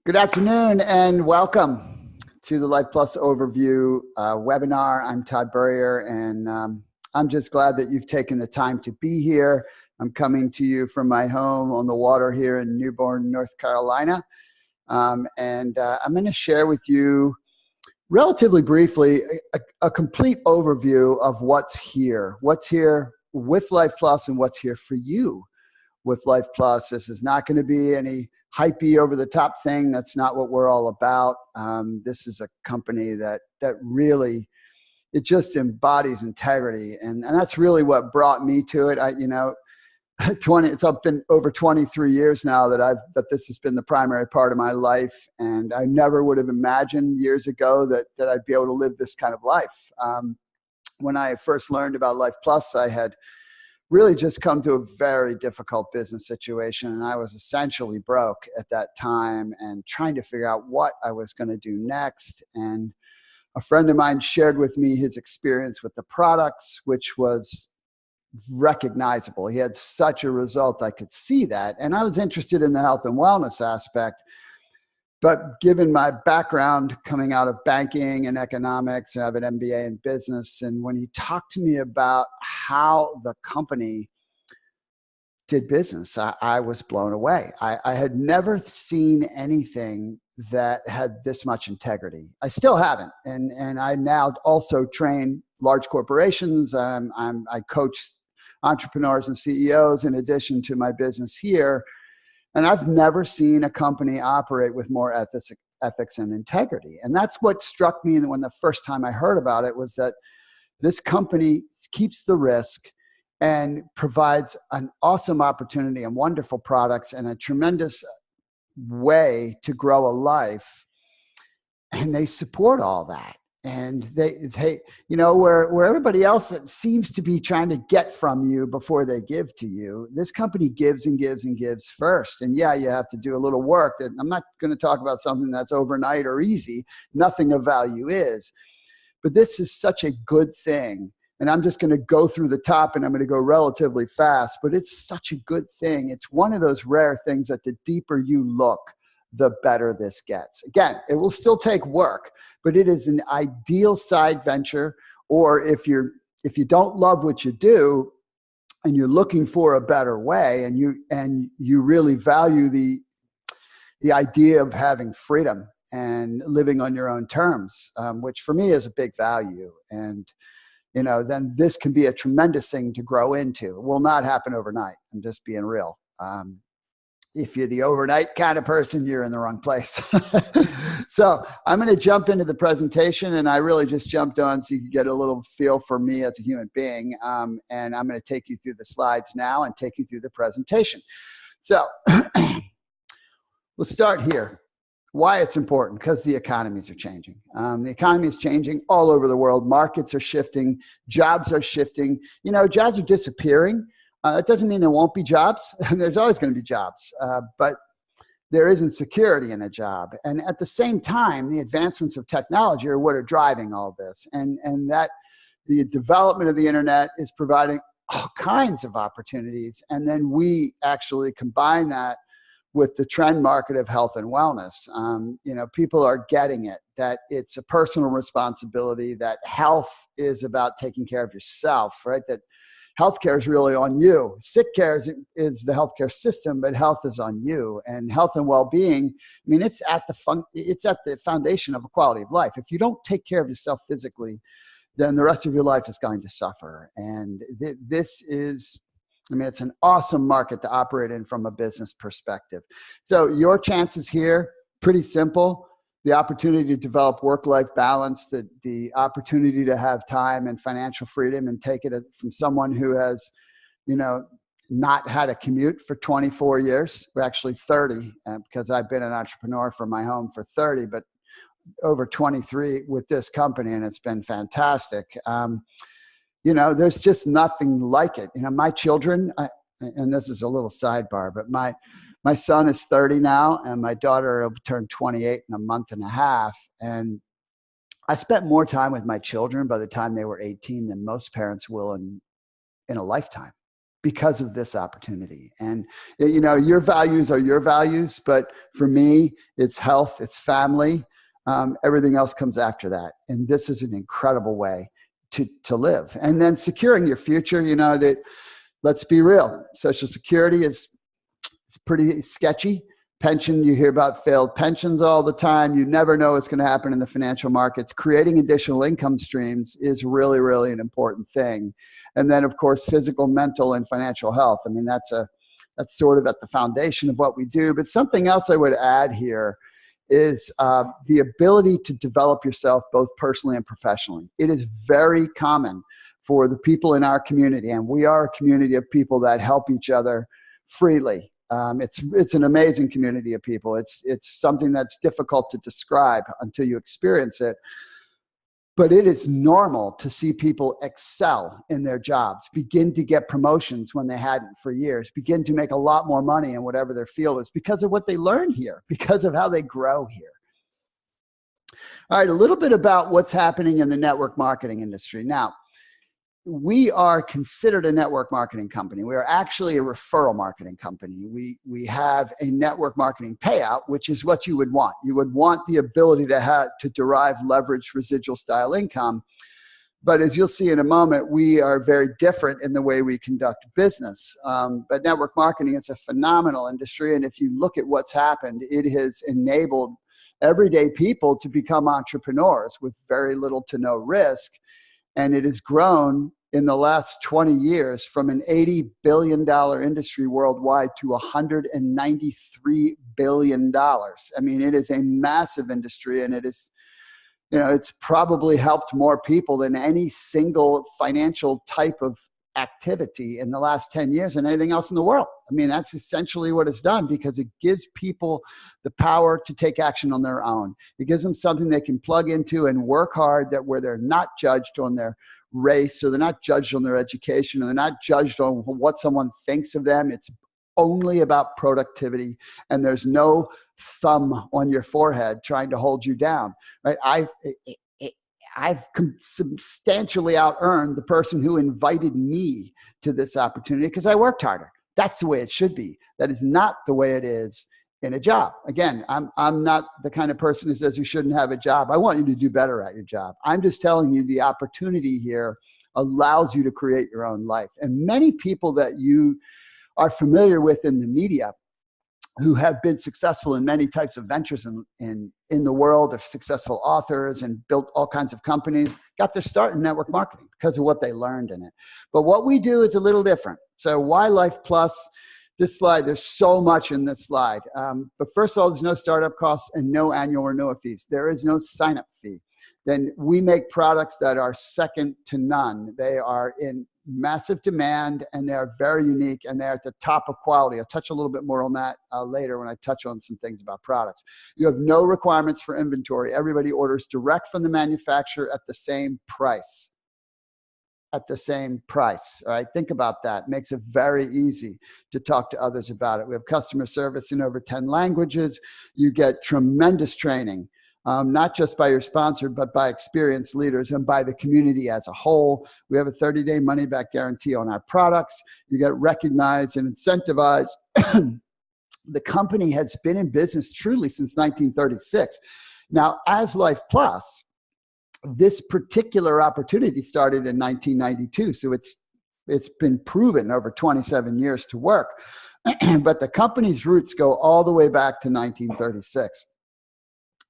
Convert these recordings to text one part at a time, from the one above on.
Good afternoon and welcome to the Lifeplus Overview webinar. I'm Todd Burrier, and I'm just glad that you've taken the time to be here. I'm coming to you from my home on the water here in Newborn, North Carolina. I'm going to share with you relatively briefly a complete overview of what's here with Lifeplus and what's here for you with Lifeplus. This is not going to be any hypey over the top thing. That's not what we're all about. This is a company that really, it just embodies integrity. And that's really what brought me to it. It's been over 23 years now that this has been the primary part of my life. And I never would have imagined years ago that I'd be able to live this kind of life. When I first learned about Lifeplus, I had really just come to a very difficult business situation. And I was essentially broke at that time and trying to figure out what I was going to do next. And a friend of mine shared with me his experience with the products, which was recognizable. He had such a result. I could see that. And I was interested in the health and wellness aspect. But given my background coming out of banking and economics, I have an MBA in business. And when he talked to me about how the company did business, I was blown away. I had never seen anything that had this much integrity. I still haven't. And I now also train large corporations. I coach entrepreneurs and CEOs in addition to my business here. And I've never seen a company operate with more ethics and integrity. And that's what struck me when the first time I heard about it was that this company keeps the risk and provides an awesome opportunity and wonderful products and a tremendous way to grow a life. And they support all that. And they where everybody else that seems to be trying to get from you before they give to you, this company gives and gives and gives first. And yeah, you have to do a little work. And I'm not going to talk about something that's overnight or easy. Nothing of value is. But this is such a good thing. And I'm just going to go through the top and I'm going to go relatively fast. But it's such a good thing. It's one of those rare things that the deeper you look, the better this gets. Again, it will still take work, but it is an ideal side venture. Or if you don't love what you do and you're looking for a better way and you really value the idea of having freedom and living on your own terms, which for me is a big value. And then this can be a tremendous thing to grow into. It will not happen overnight. I'm just being real. If you're the overnight kind of person, you're in the wrong place. So I'm going to jump into the presentation, and I really just jumped on so you can get a little feel for me as a human being. And I'm going to take you through the slides now and take you through the presentation. So we'll start here. Why it's important, because the economies are changing. The economy is changing all over the world. Markets are shifting. Jobs are shifting. Jobs are disappearing. It doesn't mean there won't be jobs. There's always going to be jobs, but there isn't security in a job. And at the same time, the advancements of technology are what are driving all this. And that the development of the internet is providing all kinds of opportunities. And then we actually combine that with the trend market of health and wellness. People are getting it, that it's a personal responsibility, that health is about taking care of yourself, right? That healthcare is really on you. Sick care is the healthcare system, but health is on you. And health and well-being, it's at the foundation of a quality of life. If you don't take care of yourself physically, then the rest of your life is going to suffer. And this is, it's an awesome market to operate in from a business perspective. So your chances here, pretty simple. The opportunity to develop work-life balance, the opportunity to have time and financial freedom and take it from someone who has, not had a commute for 24 years, or actually 30, because I've been an entrepreneur from my home for 30, but over 23 with this company, and it's been fantastic. There's just nothing like it. My children, and this is a little sidebar, but my son is 30 now, and my daughter will turn 28 in a month and a half. And I spent more time with my children by the time they were 18 than most parents will in a lifetime, because of this opportunity. And, you know, your values are your values, but for me, it's health, it's family. Everything else comes after that. And this is an incredible way to live. And then securing your future, you know, that, let's be real, Social Security is pretty sketchy. Pension, you hear about failed pensions all the time. You never know what's going to happen in the financial markets. Creating additional income streams is really, really an important thing. And then, of course, physical, mental, and financial health. I mean, that's sort of at the foundation of what we do. But something else I would add here is the ability to develop yourself both personally and professionally. It is very common for the people in our community, and we are a community of people that help each other freely. It's an amazing community of people. It's something that's difficult to describe until you experience it. But it is normal to see people excel in their jobs, begin to get promotions when they hadn't for years, begin to make a lot more money in whatever their field is because of what they learn here, because of how they grow here. All right, a little bit about what's happening in the network marketing industry. Now, we are considered a network marketing company. We are actually a referral marketing company. We have a network marketing payout, which is what you would want. You would want the ability to derive leveraged residual style income. But as you'll see in a moment, we are very different in the way we conduct business. But network marketing is a phenomenal industry. And if you look at what's happened, it has enabled everyday people to become entrepreneurs with very little to no risk. And it has grown in the last 20 years from an $80 billion industry worldwide to $193 billion. I mean, it is a massive industry, and it is, you know, it's probably helped more people than any single financial type of activity in the last 10 years and anything else in the world. I mean, that's essentially what it's done, because it gives people the power to take action on their own. It gives them something they can plug into and work hard, that where they're not judged on their race, or they're not judged on their education, or they're not judged on what someone thinks of them. It's only about productivity, and there's no thumb on your forehead trying to hold you down, right? I've substantially out-earned the person who invited me to this opportunity because I worked harder. That's the way it should be. That is not the way it is in a job. Again, I'm not the kind of person who says you shouldn't have a job. I want you to do better at your job. I'm just telling you the opportunity here allows you to create your own life. And many people that you are familiar with in the media who have been successful in many types of ventures in the world, of successful authors and built all kinds of companies, got their start in network marketing because of what they learned in it. But what we do is a little different. So why Lifeplus? This slide, there's so much in this slide. But first of all, there's no startup costs and no annual renewal fees. There is no sign-up fee. Then we make products that are second to none. They are in massive demand, and they are very unique, and they're at the top of quality. I'll touch a little bit more on that later when I touch on some things about products. You have no requirements for inventory. Everybody orders direct from the manufacturer at the same price. At the same price, all right? Think about that. Makes it very easy to talk to others about it. We have customer service in over 10 languages. You get tremendous training. Not just by your sponsor, but by experienced leaders and by the community as a whole. We have a 30-day money-back guarantee on our products. You get recognized and incentivized. The company has been in business truly since 1936. Now, as Lifeplus, this particular opportunity started in 1992, so it's been proven over 27 years to work. But the company's roots go all the way back to 1936.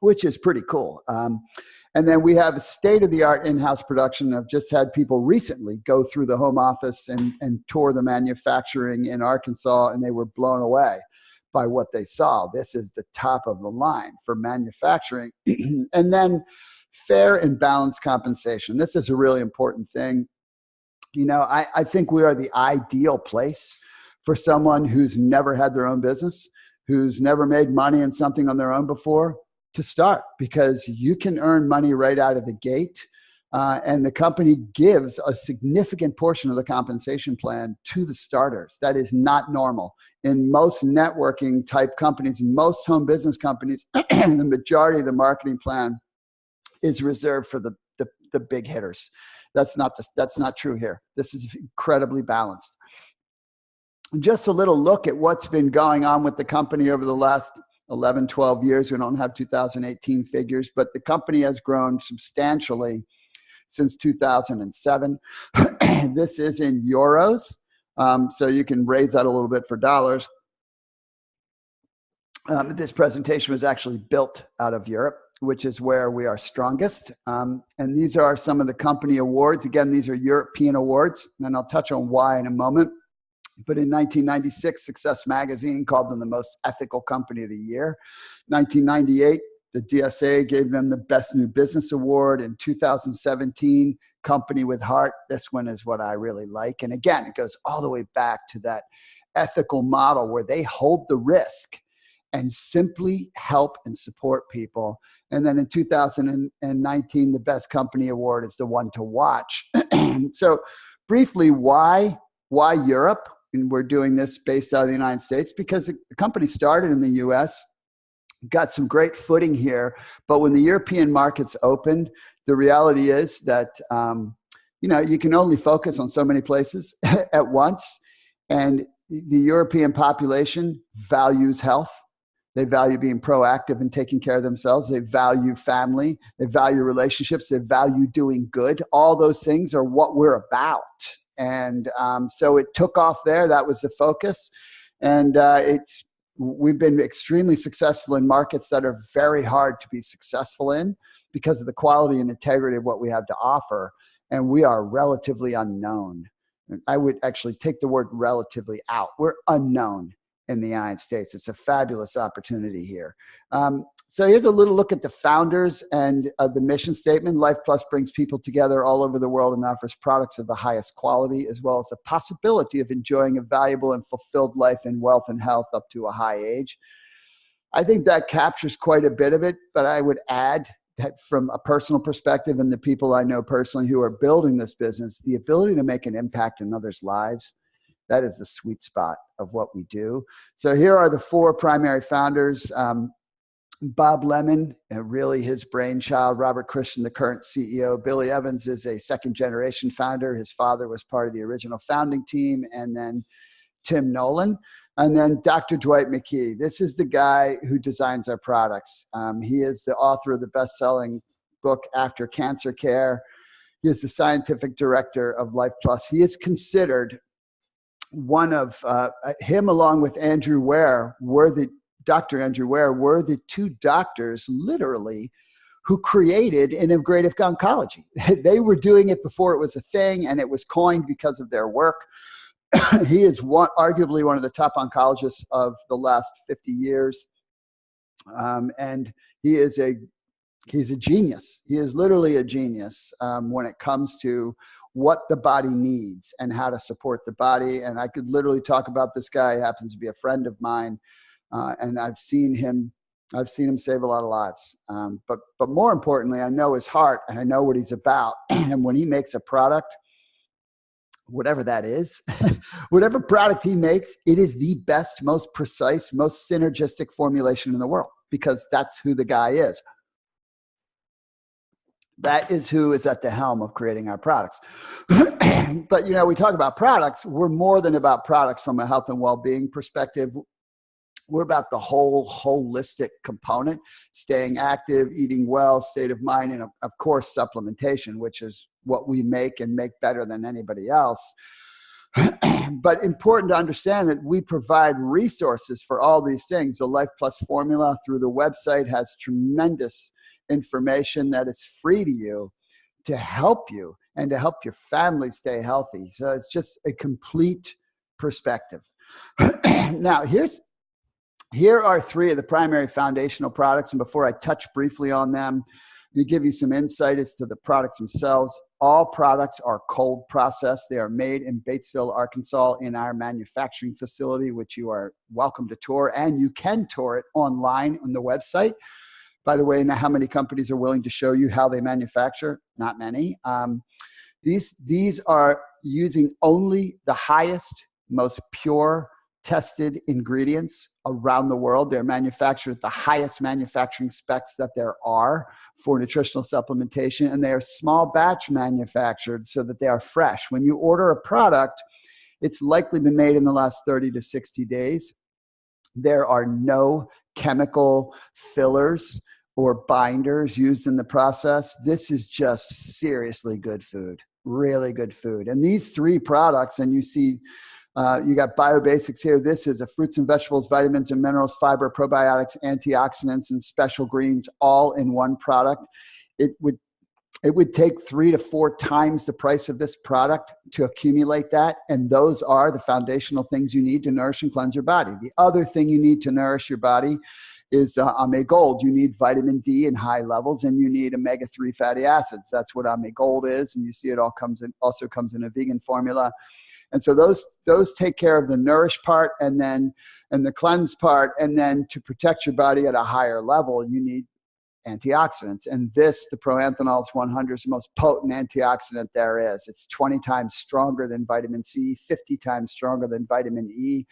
Which is pretty cool. And then we have a state-of-the-art in-house production. I've just had people recently go through the home office and tour the manufacturing in Arkansas, and they were blown away by what they saw. This is the top of the line for manufacturing. And then fair and balanced compensation. This is a really important thing. You know, I think we are the ideal place for someone who's never had their own business, who's never made money in something on their own before, to start, because you can earn money right out of the gate. And the company gives a significant portion of the compensation plan to the starters. That is not normal. In most networking type companies, most home business companies, the majority of the marketing plan is reserved for the big hitters. That's not true here. This is incredibly balanced. just a little look at what's been going on with the company over the last 11, 12 years. We don't have 2018 figures, but the company has grown substantially since 2007. This is in euros, so you can raise that a little bit for dollars. This presentation was actually built out of Europe, which is where we are strongest. And these are some of the company awards. Again, these are European awards, and I'll touch on why in a moment. But in 1996, Success Magazine called them the most ethical company of the year. 1998, the DSA gave them the Best New Business Award. In 2017, Company with Heart. This one is what I really like. And again, it goes all the way back to that ethical model where they hold the risk and simply help and support people. And then in 2019, the Best Company Award is the one to watch. So briefly, why Europe? And we're doing this based out of the United States because the company started in the US, got some great footing here. But when the European markets opened, the reality is that, you can only focus on so many places at once. And the European population values health. They value being proactive and taking care of themselves. They value family. They value relationships. They value doing good. All those things are what we're about. And so it took off there. That was the focus. And we've been extremely successful in markets that are very hard to be successful in because of the quality and integrity of what we have to offer. And we are relatively unknown. And I would actually take the word relatively out. We're unknown in the United States. It's a fabulous opportunity here. So here's a little look at the founders and the mission statement. Lifeplus brings people together all over the world and offers products of the highest quality, as well as the possibility of enjoying a valuable and fulfilled life in wealth and health up to a high age. I think that captures quite a bit of it, but I would add that from a personal perspective and the people I know personally who are building this business, the ability to make an impact in others' lives, that is the sweet spot of what we do. So here are the four primary founders. Bob Lemon, really his brainchild. Robert Christian, the current CEO. Billy Evans is a second-generation founder. His father was part of the original founding team. And then Tim Nolan. And then Dr. Dwight McKee. This is the guy who designs our products. He is the author of the best-selling book, After Cancer Care. He is the scientific director of Lifeplus. He is considered one of him, along with Andrew Ware, Dr. Andrew Ware, were the two doctors, literally, who created integrative oncology. They were doing it before it was a thing, and it was coined because of their work. He is arguably one of the top oncologists of the last 50 years. And he's a genius. He is literally a genius when it comes to what the body needs and how to support the body. And I could literally talk about this guy. He happens to be a friend of mine. And I've seen him save a lot of lives. But more importantly, I know his heart and I know what he's about. And when he makes a product, whatever that is, whatever product he makes, it is the best, most precise, most synergistic formulation in the world, because that's who the guy is. That is who is at the helm of creating our products. But, we talk about products. We're more than about products from a health and well-being perspective. We're about the whole holistic component, staying active, eating well, state of mind, and of course, supplementation, which is what we make and make better than anybody else. But important to understand that we provide resources for all these things. The Lifeplus formula through the website has tremendous information that is free to you to help you and to help your family stay healthy. So it's just a complete perspective. Now, here are three of the primary foundational products. And before I touch briefly on them, let me give you some insight as to the products themselves. All products are cold processed. They are made in Batesville, Arkansas in our manufacturing facility, which you are welcome to tour. And you can tour it online on the website. By the way, now how many companies are willing to show you how they manufacture? Not many. These are using only the highest, most pure, tested ingredients around the world. They're manufactured at the highest manufacturing specs that there are for nutritional supplementation, and they are small batch manufactured so that they are fresh. When you order a product, it's likely been made in the last 30 to 60 days. There are no chemical fillers or binders used in the process. This is just seriously good food, really good food. And these three products, and you see, you got BioBasics here. This is a fruits and vegetables, vitamins and minerals, fiber, probiotics, antioxidants, and special greens all in one product. It would take 3 to 4 times the price of this product to accumulate that. And those are the foundational things you need to nourish and cleanse your body. The other thing you need to nourish your body is Ame Gold. You need vitamin D in high levels, and you need omega-3 fatty acids. That's what Ame Gold is. And you see it also comes in a vegan formula. And so those take care of the nourish part and the cleanse part. And then to protect your body at a higher level, you need antioxidants. And the Proanthanols 100 is the most potent antioxidant there is. It's 20 times stronger than vitamin C, 50 times stronger than vitamin E.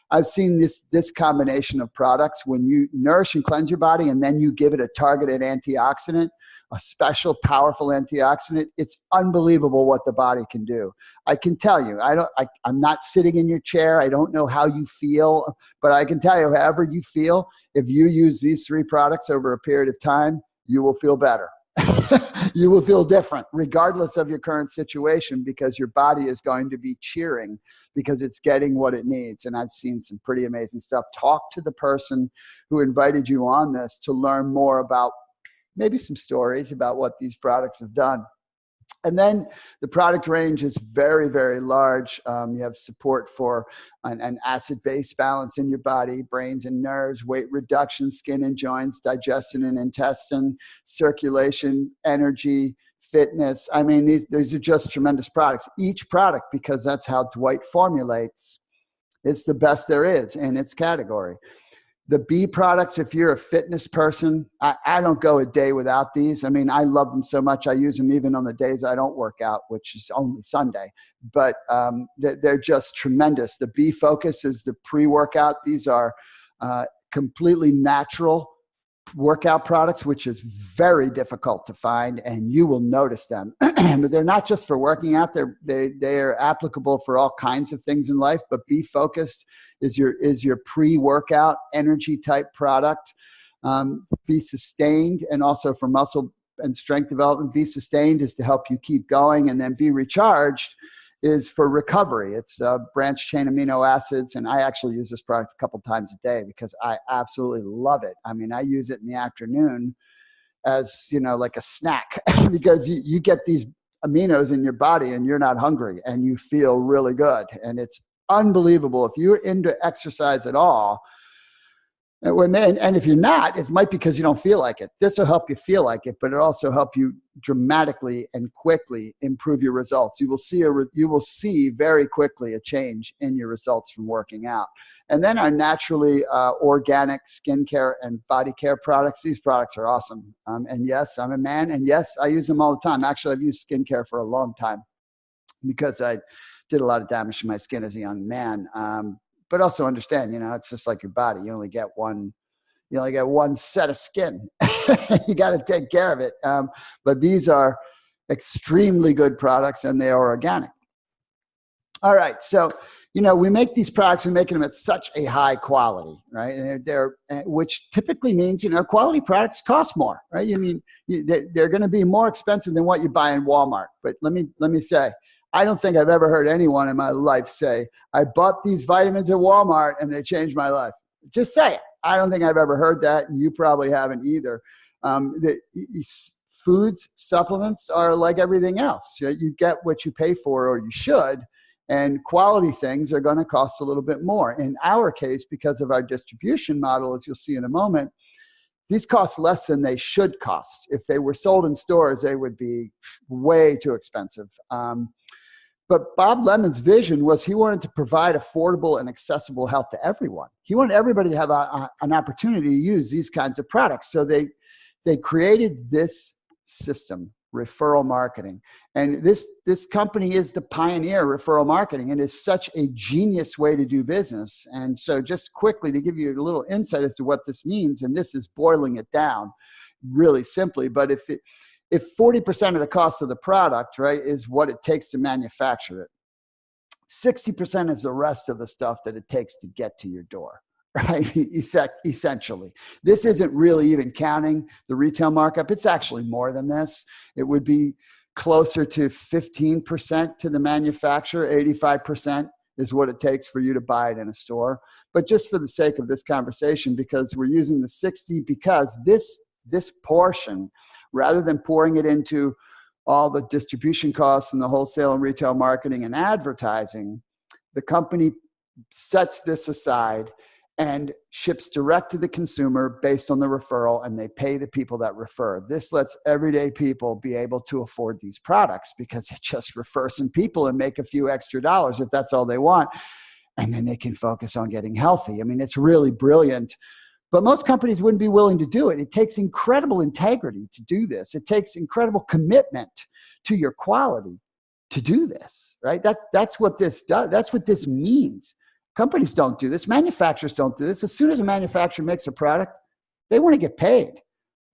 I've seen this combination of products, when you nourish and cleanse your body and then you give it a targeted antioxidant, a special powerful antioxidant, it's unbelievable what the body can do. I can tell you, I'm not sitting in your chair. I don't know how you feel, but I can tell you, however you feel, if you use these three products over a period of time, you will feel better. You will feel different regardless of your current situation, because your body is going to be cheering because it's getting what it needs. And I've seen some pretty amazing stuff. Talk to the person who invited you on this to learn more about maybe some stories about what these products have done. And then the product range is very, very large. You have support for an acid-base balance in your body, brains and nerves, weight reduction, skin and joints, digestion and intestine, circulation, energy, fitness. I mean, these are just tremendous products. Each product, because that's how Dwight formulates, it's the best there is in its category. The B products, if you're a fitness person, I don't go a day without these. I mean, I love them so much. I use them even on the days I don't work out, which is only Sunday. But they're just tremendous. The B Focus is the pre-workout. These are completely natural workout products, which is very difficult to find, and you will notice them. But they're not just for working out. They are applicable for all kinds of things in life. But Be Focused is your pre-workout energy type product. Be Sustained, and also for muscle and strength development. Be Sustained is to help you keep going, and then Be Recharged is for recovery. It's branched chain amino acids, and I actually use this product a couple times a day because I absolutely love it. I mean, I use it in the afternoon as, like a snack because you get these aminos in your body and you're not hungry and you feel really good. And it's unbelievable. If you're into exercise at all, and if you're not, it might be because you don't feel like it. This will help you feel like it, but it also help you dramatically and quickly improve your results. You will see very quickly a change in your results from working out. And then our naturally organic skincare and body care products. These products are awesome. And yes, I'm a man, and yes, I use them all the time. Actually, I've used skincare for a long time because I did a lot of damage to my skin as a young man. But also understand, it's just like your body. You only get one set of skin. You got to take care of it. But these are extremely good products, and they are organic. All right. So, we make these products, we're making them at such a high quality, right? Which typically means, quality products cost more, right? They're going to be more expensive than what you buy in Walmart. But let me say, I don't think I've ever heard anyone in my life say, I bought these vitamins at Walmart and they changed my life. Just say it. I don't think I've ever heard that. And you probably haven't either. Foods, supplements are like everything else. You get what you pay for, or you should. And quality things are going to cost a little bit more. In our case, because of our distribution model, as you'll see in a moment, these cost less than they should cost. If they were sold in stores, they would be way too expensive. But Bob Lemon's vision was he wanted to provide affordable and accessible health to everyone. He wanted everybody to have an opportunity to use these kinds of products. So they created this system, referral marketing. And this company is the pioneer of referral marketing, and is such a genius way to do business. And so just quickly to give you a little insight as to what this means, and this is boiling it down really simply, but if 40% of the cost of the product, right, is what it takes to manufacture it, 60% is the rest of the stuff that it takes to get to your door, right? Essentially. This isn't really even counting the retail markup. It's actually more than this. It would be closer to 15% to the manufacturer, 85% is what it takes for you to buy it in a store. But just for the sake of this conversation, because we're using the 60, because this portion, rather than pouring it into all the distribution costs and the wholesale and retail marketing and advertising, the company sets this aside and ships direct to the consumer based on the referral, and they pay the people that refer. This lets everyday people be able to afford these products because it just refer some people and make a few extra dollars if that's all they want. And then they can focus on getting healthy. I mean, it's really brilliant. But most companies wouldn't be willing to do it. It takes incredible integrity to do this. It takes incredible commitment to your quality to do this, right? That's what this does. That's what this means. Companies don't do this. Manufacturers don't do this. As soon as a manufacturer makes a product, they want to get paid.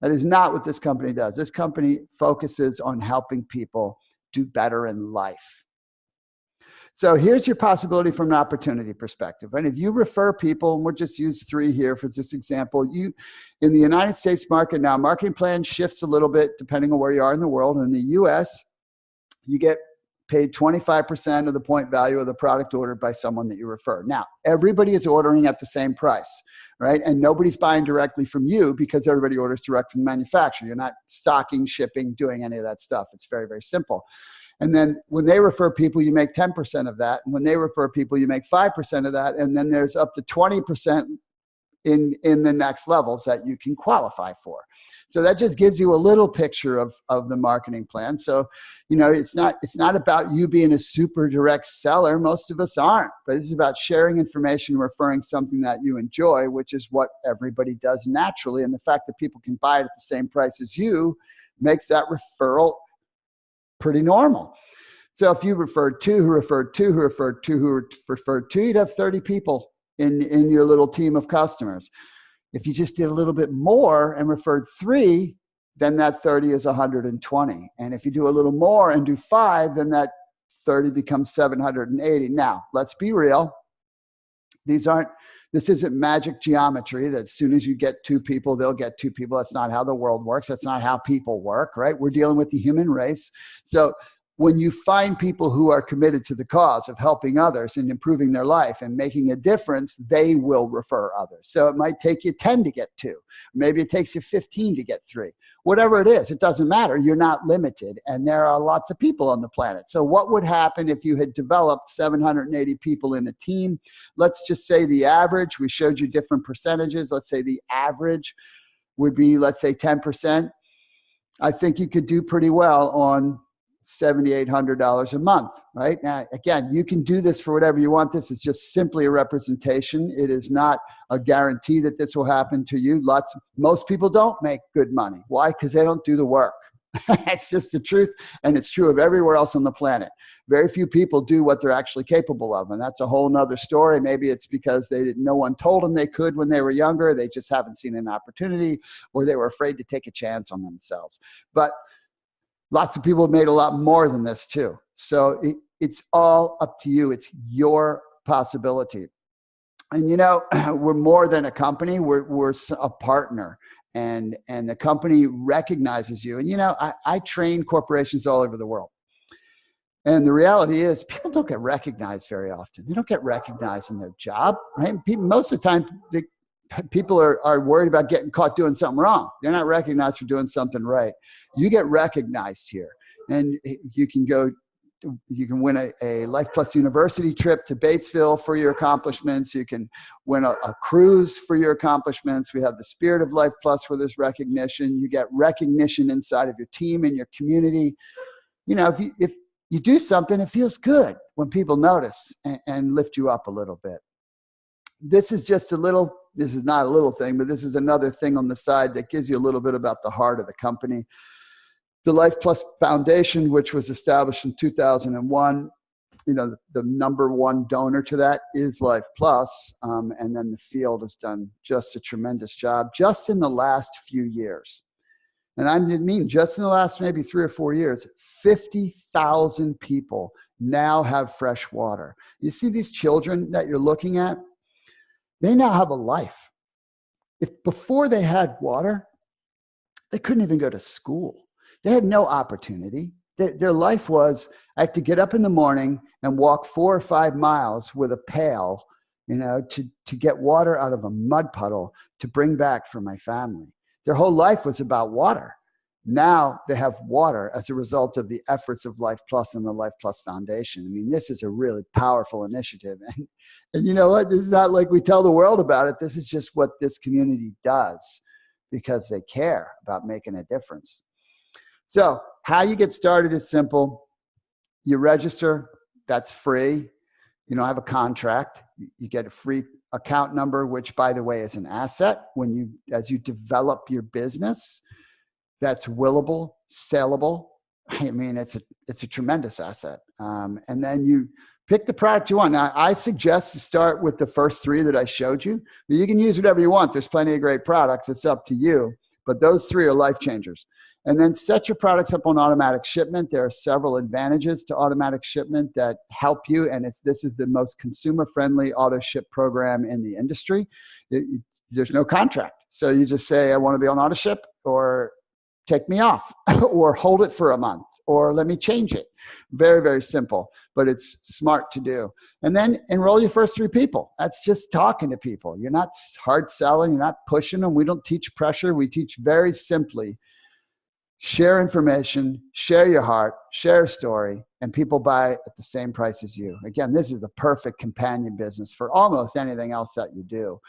That is not what this company does. This company focuses on helping people do better in life. So here's your possibility from an opportunity perspective. And if you refer people, and we'll just use 3 here for this example, you in the United States market now, marketing plan shifts a little bit depending on where you are in the world. In the US, you get paid 25% of the point value of the product ordered by someone that you refer. Now, everybody is ordering at the same price, right? And nobody's buying directly from you because everybody orders direct from the manufacturer. You're not stocking, shipping, doing any of that stuff. It's very, very simple. And then when they refer people, you make 10% of that. And when they refer people, you make 5% of that. And then there's up to 20% in the next levels that you can qualify for. So that just gives you a little picture of the marketing plan. So, you know, it's not about you being a super direct seller. Most of us aren't, but it's about sharing information, referring something that you enjoy, which is what everybody does naturally. And the fact that people can buy it at the same price as you makes that referral pretty normal. So if you referred 2 who referred 2 who referred 2 who referred 2, you'd have 30 people in your little team of customers. If you just did a little bit more and referred 3, then that 30 is 120. And if you do a little more and do 5, then that 30 becomes 780. Now, let's be real. This isn't magic geometry that as soon as you get 2 people, they'll get 2 people. That's not how the world works. That's not how people work, right? We're dealing with the human race. So when you find people who are committed to the cause of helping others and improving their life and making a difference, they will refer others. So it might take you 10 to get 2. Maybe it takes you 15 to get 3. Whatever it is, it doesn't matter. You're not limited. And there are lots of people on the planet. So what would happen if you had developed 780 people in a team? Let's just say the average, we showed you different percentages. Let's say the average would be, let's say 10%. I think you could do pretty well on $7,800 a month, right? Now, again, you can do this for whatever you want. This is just simply a representation. It is not a guarantee that this will happen to you. Most people don't make good money. Why? Because they don't do the work. It's just the truth, and it's true of everywhere else on the planet. Very few people do what they're actually capable of, and that's a whole nother story. Maybe it's because no one told them they could when they were younger. They just haven't seen an opportunity, or they were afraid to take a chance on themselves. But lots of people have made a lot more than this too. So it's all up to you. It's your possibility. And you know, we're more than a company. We're a partner. And the company recognizes you. And you know, I train corporations all over the world. And the reality is people don't get recognized very often. They don't get recognized in their job, right? Most of the time, people are worried about getting caught doing something wrong. They're not recognized for doing something right. You get recognized here, and you can win a Lifeplus University trip to Batesville for your accomplishments. You can win a cruise for your accomplishments. We have the Spirit of Lifeplus where there's recognition. You get recognition inside of your team and your community. You know, if you do something, it feels good when people notice and lift you up a little bit. This is not a little thing, but this is another thing on the side that gives you a little bit about the heart of the company. The Lifeplus Foundation, which was established in 2001, you know, the number one donor to that is Lifeplus. And then the field has done just a tremendous job just in the last few years. And I mean, just in the last maybe 3 or 4 years, 50,000 people now have fresh water. You see these children that you're looking at, they now have a life. If before they had water, they couldn't even go to school. They had no opportunity. Their life was, I have to get up in the morning and walk 4 or 5 miles with a pail, to get water out of a mud puddle to bring back for my family. Their whole life was about water. Now they have water as a result of the efforts of Lifeplus and the Lifeplus Foundation. I mean, this is a really powerful initiative. And you know what? This is not like we tell the world about it. This is just what this community does because they care about making a difference. So how you get started is simple. You register. That's free. You don't have a contract. You get a free account number, which, by the way, is an asset as you develop your business. That's willable, saleable. I mean, it's a tremendous asset. And then you pick the product you want. Now, I suggest to start with the first 3 that I showed you. You can use whatever you want. There's plenty of great products. It's up to you. But those 3 are life changers. And then set your products up on automatic shipment. There are several advantages to automatic shipment that help you. And this is the most consumer-friendly auto ship program in the industry. There's no contract. So you just say, I want to be on auto ship, or take me off, or hold it for a month, or let me change it. Very, very simple, but it's smart to do. And then enroll your first 3 people. That's just talking to people. You're not hard selling. You're not pushing them. We don't teach pressure. We teach very simply. Share information, share your heart, share a story, and people buy at the same price as you. Again, this is the perfect companion business for almost anything else that you do.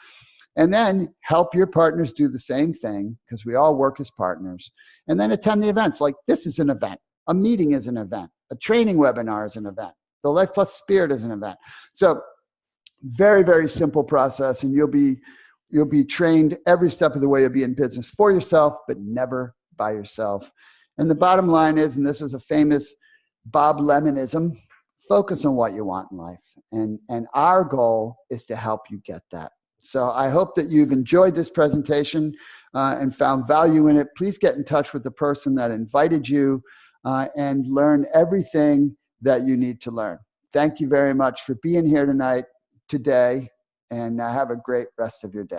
And then help your partners do the same thing, because we all work as partners. And then attend the events. Like, this is an event. A meeting is an event. A training webinar is an event. The Lifeplus Spirit is an event. So very, very simple process, and you'll be trained every step of the way. You'll be in business for yourself, but never by yourself. And the bottom line is, and this is a famous Bob Lemonism, focus on what you want in life. And our goal is to help you get that. So I hope that you've enjoyed this presentation and found value in it. Please get in touch with the person that invited you and learn everything that you need to learn. Thank you very much for being here today, and have a great rest of your day.